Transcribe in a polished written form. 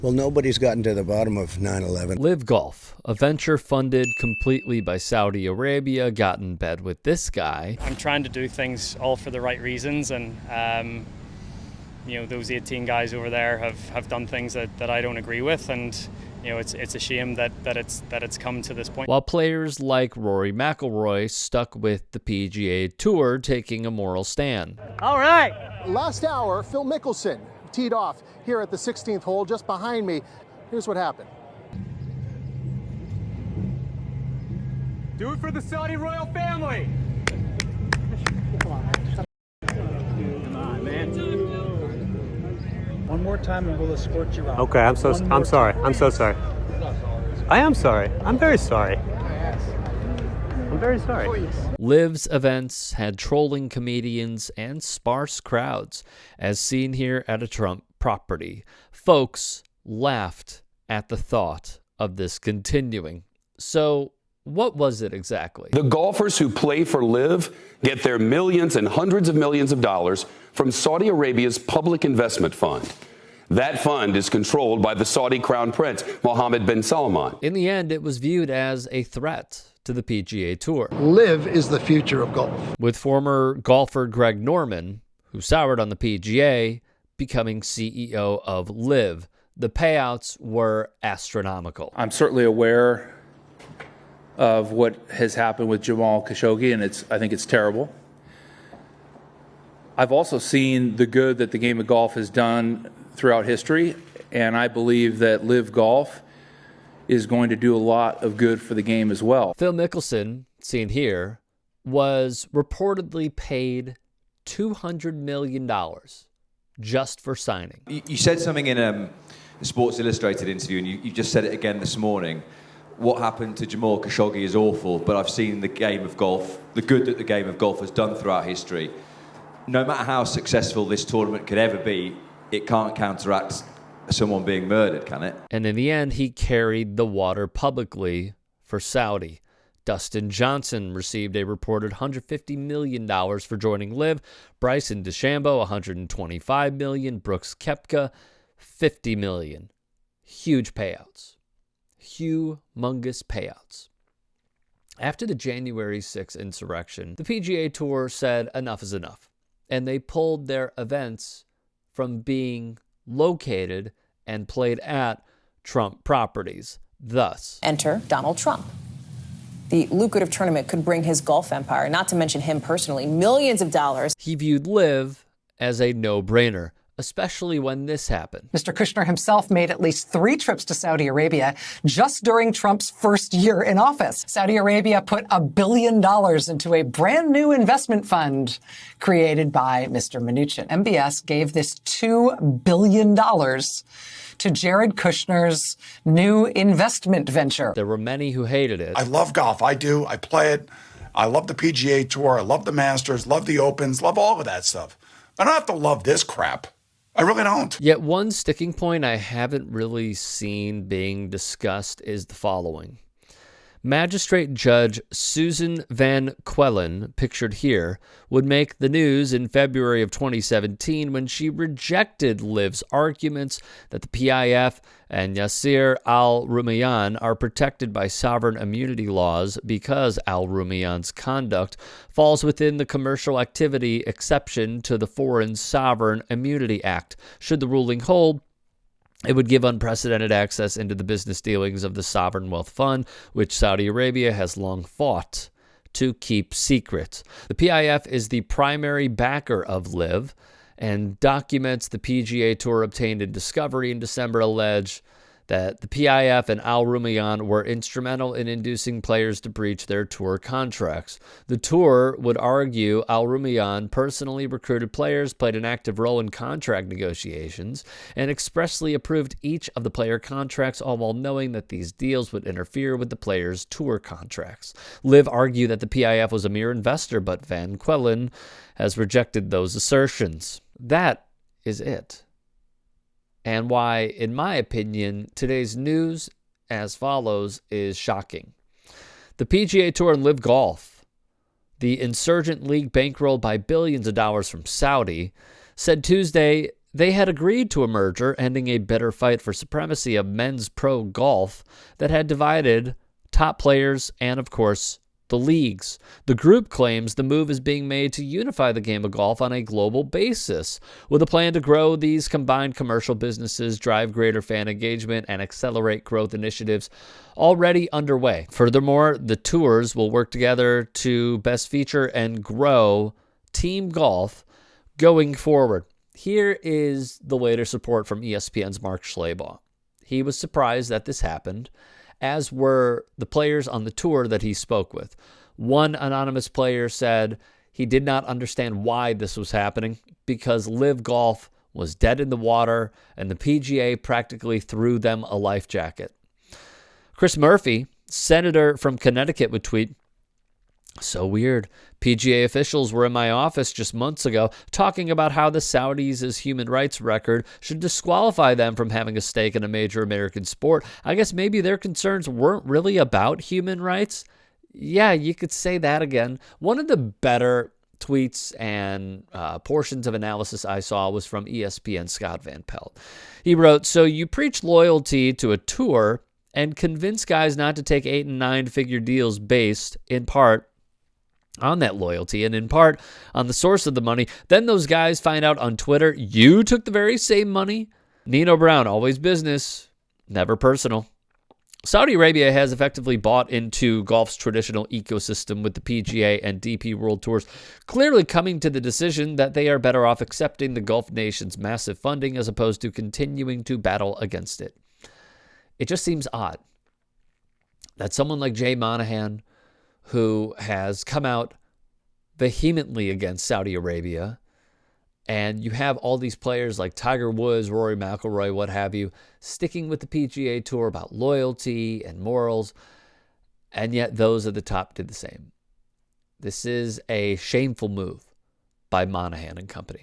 Well, nobody's gotten to the bottom of 9/11. LIV Golf, a venture funded completely by Saudi Arabia, got in bed with this guy. I'm trying to do things all for the right reasons, and those 18 guys over there have done things that I don't agree with, and it's a shame that it's come to this point. While players like Rory McIlroy stuck with the PGA Tour, taking a moral stand. All right. Last hour, Phil Mickelson teed off here at the 16th hole just behind me. Here's what happened. Do it for the Saudi royal family. Come on, man. One more time and we'll escort you out. Okay, I'm so sorry. I'm so sorry. I am sorry. I'm very sorry. I'm very sorry. LIV's events had trolling comedians and sparse crowds, as seen here at a Trump property. Folks laughed at the thought of this continuing. So, what was it exactly? The golfers who play for LIV get their millions and hundreds of millions of dollars from Saudi Arabia's public investment fund. That fund is controlled by the Saudi Crown Prince, Mohammed bin Salman. In the end, it was viewed as a threat to the PGA Tour. LIV is the future of golf. With former golfer Greg Norman, who soured on the PGA, becoming CEO of LIV. The payouts were astronomical. I'm certainly aware of what has happened with Jamal Khashoggi, and I think it's terrible. I've also seen the good that the game of golf has done throughout history, and I believe that LIV Golf is going to do a lot of good for the game as well. Phil Mickelson, seen here, was reportedly paid $200 million just for signing. You said something in a Sports Illustrated interview, and you just said it again this morning. What happened to Jamal Khashoggi is awful, but I've seen the game of golf, the good that the game of golf has done throughout history. No matter how successful this tournament could ever be, it can't counteract someone being murdered, can it? And in the end, he carried the water publicly for Saudi. Dustin Johnson received a reported $150 million for joining LIV. Bryson DeChambeau, $125 million. Brooks Koepka, $50 million. Huge payouts. Humongous payouts. After the January 6th insurrection, the PGA Tour said enough is enough, and they pulled their events from being located and played at Trump properties. Thus, enter Donald Trump. The lucrative tournament could bring his golf empire, not to mention him personally, millions of dollars. He viewed LIV as a no-brainer, especially when this happened. Mr. Kushner himself made at least 3 trips to Saudi Arabia just during Trump's first year in office. Saudi Arabia put $1 billion into a brand new investment fund created by Mr. Mnuchin. MBS gave this $2 billion to Jared Kushner's new investment venture. There were many who hated it. I love golf. I do. I play it. I love the PGA Tour. I love the Masters, love the Opens, love all of that stuff. I don't have to love this crap. I really don't. Yet one sticking point I haven't really seen being discussed is the following. Magistrate Judge Susan Van Quellen, pictured here, would make the news in February of 2017 when she rejected LIV's arguments that the PIF and Yasser Al-Rumayyan are protected by sovereign immunity laws because Al-Rumayyan's conduct falls within the commercial activity exception to the Foreign Sovereign Immunity Act. Should the ruling hold, it would give unprecedented access into the business dealings of the Sovereign Wealth Fund, which Saudi Arabia has long fought to keep secret. The PIF is the primary backer of LIV, and documents the PGA Tour obtained in discovery in December allege that the PIF and Al-Rumayyan were instrumental in inducing players to breach their tour contracts. The tour would argue Al-Rumayyan personally recruited players, played an active role in contract negotiations, and expressly approved each of the player contracts, all while knowing that these deals would interfere with the players' tour contracts. LIV argued that the PIF was a mere investor, but Van Quellen has rejected those assertions. That is it. And why, in my opinion, today's news as follows is shocking. The PGA Tour and LIV Golf, the insurgent league bankrolled by billions of dollars from Saudi, said Tuesday They had agreed to a merger, ending a bitter fight for supremacy of men's pro golf that had divided top players and, of course, the leagues. The group claims the move is being made to unify the game of golf on a global basis, with a plan to grow these combined commercial businesses, drive greater fan engagement, and accelerate growth initiatives already underway. Furthermore, the tours will work together to best feature and grow team golf going forward. Here is the later support from ESPN's Mark Schlabach. He was surprised that this happened, as were the players on the tour that he spoke with. One anonymous player said he did not understand why this was happening because LIV Golf was dead in the water and the PGA practically threw them a life jacket. Chris Murphy, senator from Connecticut, would tweet, "So weird. PGA officials were in my office just months ago talking about how the Saudis' human rights record should disqualify them from having a stake in a major American sport. I guess maybe their concerns weren't really about human rights." Yeah, you could say that again. One of the better tweets and portions of analysis I saw was from ESPN Scott Van Pelt. He wrote, "So you preach loyalty to a tour and convince guys not to take 8 and 9-figure deals based, in part, on that loyalty and in part on the source of the money. Then those guys find out on Twitter you took the very same money." Nino Brown, always business, never personal. Saudi Arabia has effectively bought into golf's traditional ecosystem with the PGA and DP World Tours, clearly coming to the decision that they are better off accepting the Gulf nation's massive funding as opposed to continuing to battle against it. It just seems odd that someone like Jay Monahan, who has come out vehemently against Saudi Arabia, and you have all these players like Tiger Woods, Rory McIlroy, what have you, sticking with the PGA Tour about loyalty and morals, and yet those at the top did the same. This is a shameful move by Monahan and company.